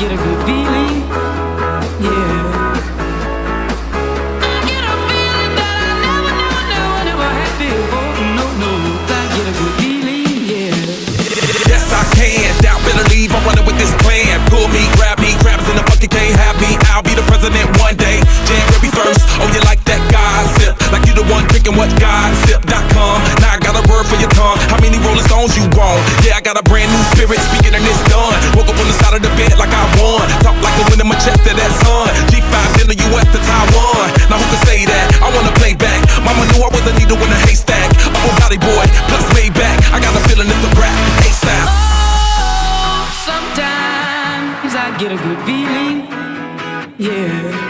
get a good feeling, yeah. I get a feeling that I never had before. No, I get a good feeling, yeah. Yes, I can. Doubt, better leave. I'm running with this plan. Pull me, grab us in the bucket, can't have me. I'll be the president one day. January 1st. Oh, you like that gossip? Like you the one drinking what gossip.com. Now I got a word for your tongue. How many Rolling Stones you want? Yeah, I got a brand new spirit speaking and it's done. Woke up on the side of the bed like I won. Talk like a win in my chest to that sun. G5 in the US to Taiwan. Now who can say that? I wanna play back. Mama knew I was a needle in a haystack. Oh, body boy, plus Maybach. I got a feeling it's a rap. ASAP. Oh, sometimes I get a good feeling, yeah.